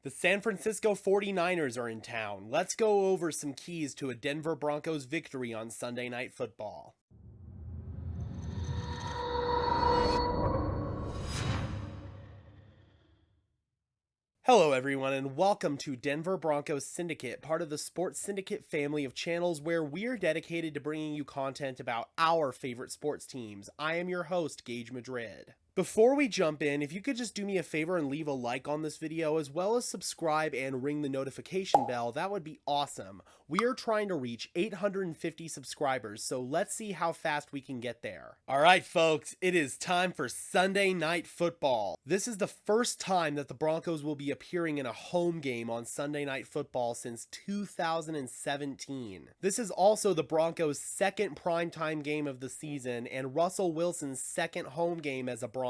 The San Francisco 49ers are in town. Let's go over some keys to a Denver Broncos victory on Sunday Night Football. Hello everyone and welcome to Denver Broncos Syndicate, part of the Sports Syndicate family of channels where we're dedicated to bringing you content about our favorite sports teams. I am your host, Gage Madrid. Before we jump in, if you could just do me a favor and leave a like on this video as well as subscribe and ring the notification bell, that would be awesome. We are trying to reach 850 subscribers, so let's see how fast we can get there. Alright folks, it is time for Sunday Night Football. This is the first time that the Broncos will be appearing in a home game on Sunday Night Football since 2017. This is also the Broncos' second primetime game of the season and Russell Wilson's second home game as a Bronco.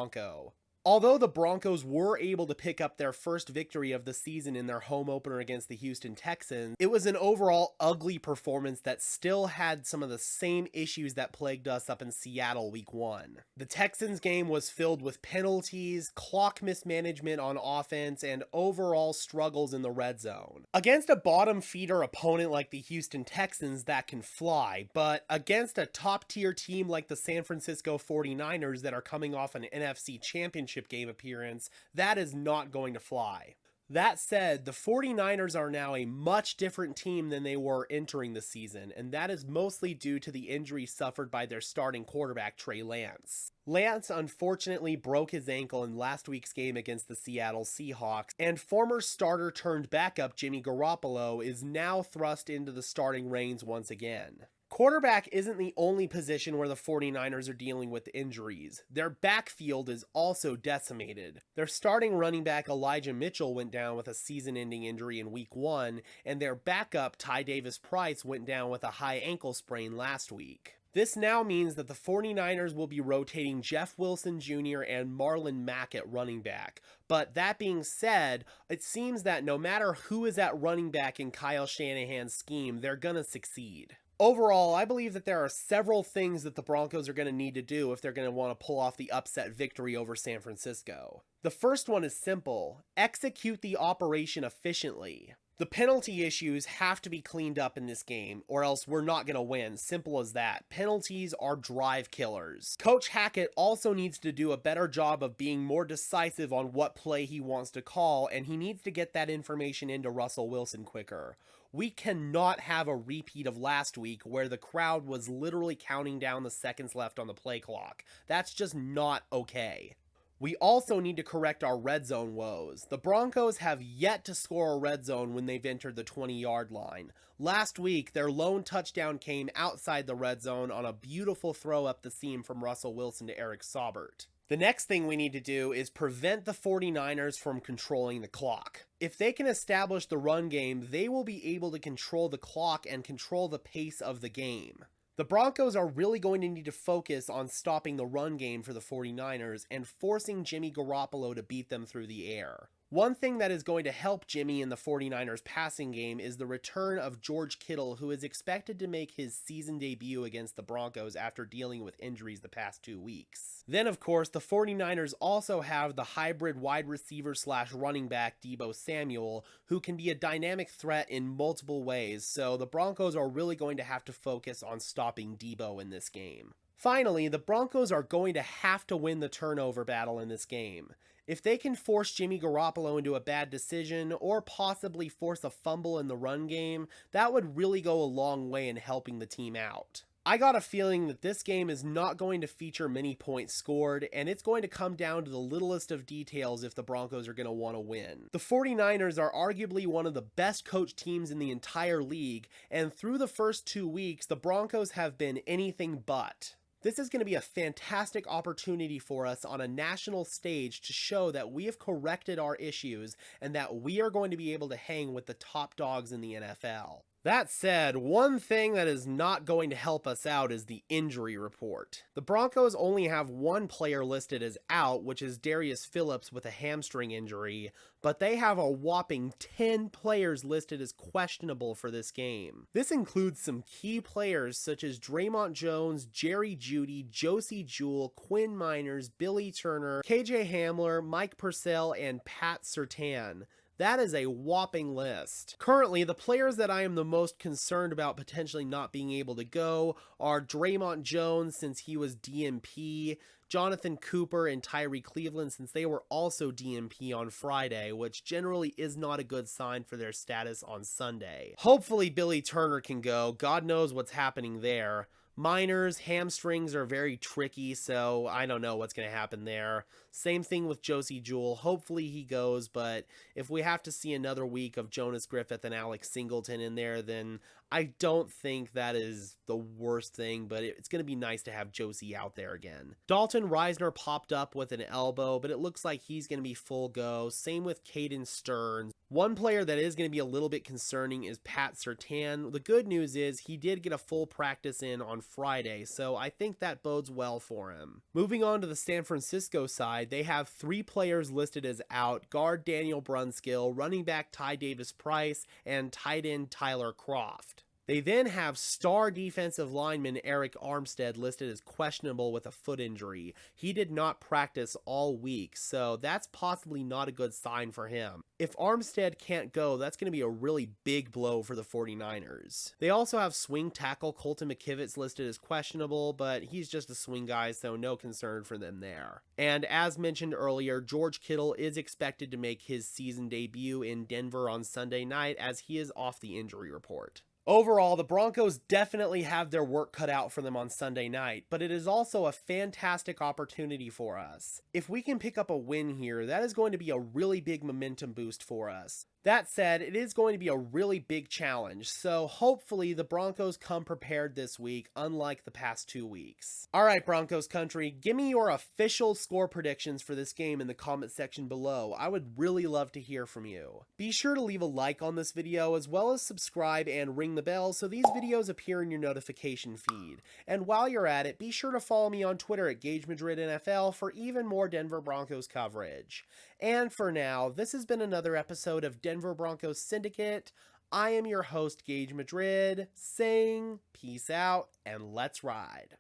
Although the Broncos were able to pick up their first victory of the season in their home opener against the Houston Texans, it was an overall ugly performance that still had some of the same issues that plagued us up in Seattle week 1. The Texans game was filled with penalties, clock mismanagement on offense, and overall struggles in the red zone. Against a bottom feeder opponent like the Houston Texans, that can fly, but against a top tier team like the San Francisco 49ers that are coming off an NFC Championship game appearance, that is not going to fly. That said, the 49ers are now a much different team than they were entering the season, and that is mostly due to the injury suffered by their starting quarterback, Trey Lance. Lance unfortunately broke his ankle in last week's game against the Seattle Seahawks, and former starter turned backup Jimmy Garoppolo is now thrust into the starting reins once again. Quarterback isn't the only position where the 49ers are dealing with injuries. Their backfield is also decimated. Their starting running back Elijah Mitchell went down with a season-ending injury in week 1, and their backup Ty Davis-Price went down with a high ankle sprain last week. This now means that the 49ers will be rotating Jeff Wilson Jr. and Marlon Mack at running back. But that being said, it seems that no matter who is at running back in Kyle Shanahan's scheme, they're gonna succeed. Overall, I believe that there are several things that the Broncos are going to need to do if they're going to want to pull off the upset victory over San Francisco. The first one is simple: execute the operation efficiently. The penalty issues have to be cleaned up in this game, or else we're not going to win. Simple as that. Penalties are drive killers. Coach Hackett also needs to do a better job of being more decisive on what play he wants to call, and he needs to get that information into Russell Wilson quicker. We cannot have a repeat of last week where the crowd was literally counting down the seconds left on the play clock. That's just not okay. We also need to correct our red zone woes. The Broncos have yet to score a red zone when they've entered the 20-yard line. Last week, their lone touchdown came outside the red zone on a beautiful throw up the seam from Russell Wilson to Eric Saubert. The next thing we need to do is prevent the 49ers from controlling the clock. If they can establish the run game, they will be able to control the clock and control the pace of the game. The Broncos are really going to need to focus on stopping the run game for the 49ers and forcing Jimmy Garoppolo to beat them through the air. One thing that is going to help Jimmy in the 49ers passing game is the return of George Kittle, who is expected to make his season debut against the Broncos after dealing with injuries the past 2 weeks. Then of course, the 49ers also have the hybrid wide receiver / running back Deebo Samuel, who can be a dynamic threat in multiple ways, so the Broncos are really going to have to focus on stopping Deebo in this game. Finally, the Broncos are going to have to win the turnover battle in this game. If they can force Jimmy Garoppolo into a bad decision or possibly force a fumble in the run game, that would really go a long way in helping the team out. I got a feeling that this game is not going to feature many points scored, and it's going to come down to the littlest of details if the Broncos are going to want to win. The 49ers are arguably one of the best coached teams in the entire league, and through the first 2 weeks, the Broncos have been anything but. This is going to be a fantastic opportunity for us on a national stage to show that we have corrected our issues and that we are going to be able to hang with the top dogs in the NFL. That said, one thing that is not going to help us out is the injury report. The Broncos only have one player listed as out, which is Darius Phillips with a hamstring injury, but they have a whopping 10 players listed as questionable for this game. This includes some key players such as Draymond Jones, Jerry Jeudy, Josie Jewell, Quinn Miners, Billy Turner, KJ Hamler, Mike Purcell, and Pat Surtain. That is a whopping list. Currently, the players that I am the most concerned about potentially not being able to go are Draymond Jones, since he was DNP, Jonathan Cooper and Tyree Cleveland, since they were also DNP on Friday, which generally is not a good sign for their status on Sunday. Hopefully Billy Turner can go. God knows what's happening there. Minors, hamstrings are very tricky, so I don't know what's going to happen there. Same thing with Josie Jewell. Hopefully he goes, but if we have to see another week of Jonas Griffith and Alex Singleton in there, then I don't think that is the worst thing, but it's going to be nice to have Josie out there again. Dalton Reisner popped up with an elbow, but it looks like he's going to be full go. Same with Caden Stearns. One player that is going to be a little bit concerning is Pat Surtain. The good news is he did get a full practice in on Friday, so I think that bodes well for him. Moving on to the San Francisco side, they have 3 players listed as out: guard Daniel Brunskill, running back Ty Davis-Price, and tight end Tyler Kroft. They then have star defensive lineman Eric Armstead listed as questionable with a foot injury. He did not practice all week, so that's possibly not a good sign for him. If Armstead can't go, that's going to be a really big blow for the 49ers. They also have swing tackle Colton McKivitz listed as questionable, but he's just a swing guy, so no concern for them there. And as mentioned earlier, George Kittle is expected to make his season debut in Denver on Sunday night, as he is off the injury report. Overall, the Broncos definitely have their work cut out for them on Sunday night, but it is also a fantastic opportunity for us. If we can pick up a win here, that is going to be a really big momentum boost for us. That said, it is going to be a really big challenge, so hopefully the Broncos come prepared this week, unlike the past 2 weeks. Alright, Broncos country, give me your official score predictions for this game in the comment section below. I would really love to hear from you. Be sure to leave a like on this video, as well as subscribe and ring the bell so these videos appear in your notification feed. And while you're at it, be sure to follow me on Twitter at Gage Madrid NFL for even more Denver Broncos coverage. And for now, this has been another episode of Denver Broncos Syndicate. I am your host, Gage Madrid, saying peace out and let's ride.